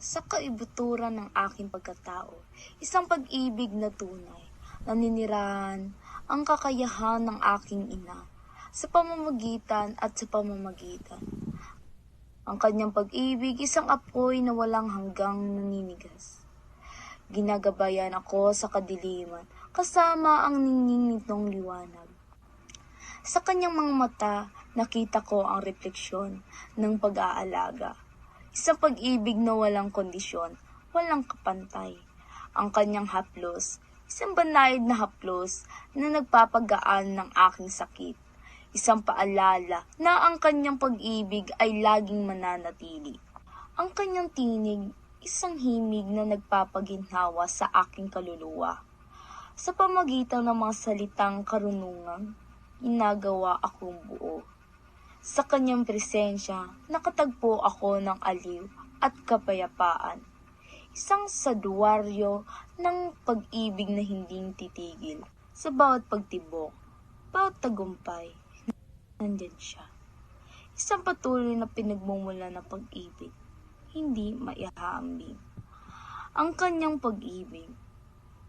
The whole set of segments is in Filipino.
Sa kaibuturan ng aking pagkatao, isang pag-ibig na tunay, naninirahan ang kakayahan ng aking ina, sa pamamagitan at sa pamamagitan. Ang kanyang pag-ibig, isang apoy na walang hanggang naninigas. Ginagabayan ako sa kadiliman, kasama ang ningning nitong liwanag. Sa kanyang mga mata, nakita ko ang refleksyon ng pag-aalaga. Isang pag-ibig na walang kondisyon, walang kapantay. Ang kanyang haplos, isang banayad na haplos na nagpapagaan ng aking sakit. Isang paalala na ang kanyang pag-ibig ay laging mananatili. Ang kanyang tinig, isang himig na nagpapaginhawa sa aking kaluluwa. Sa pamagitan ng mga salitang karunungan, ginagawa akong buo. Sa kanyang presensya, nakatagpo ako ng aliw at kapayapaan. Isang saduwaryo ng pag-ibig na hindi titigil. Sa bawat pagtibok, bawat tagumpay, nandyan siya. Isang patuloy na pinagmumula ng pag-ibig, hindi maihaambing. Ang kanyang pag-ibig,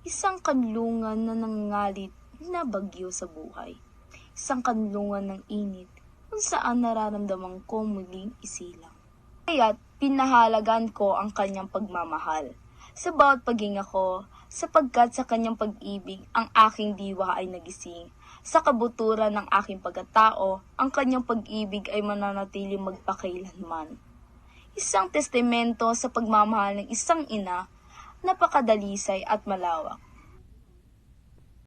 isang kanlungan na nangangalit na bagyo sa buhay. Isang kanlungan ng init kung saan nararamdaman ko muling isilang. Kaya't pinahalagan ko ang kanyang pagmamahal sa bawat paghinga ko, sapagkat sa kanyang pag-ibig ang aking diwa ay nagising. Sa kabuturan ng aking pagkatao, ang kanyang pag-ibig ay mananatiling magpakailanman. Isang testamento sa pagmamahal ng isang ina, napakadalisay at malawak.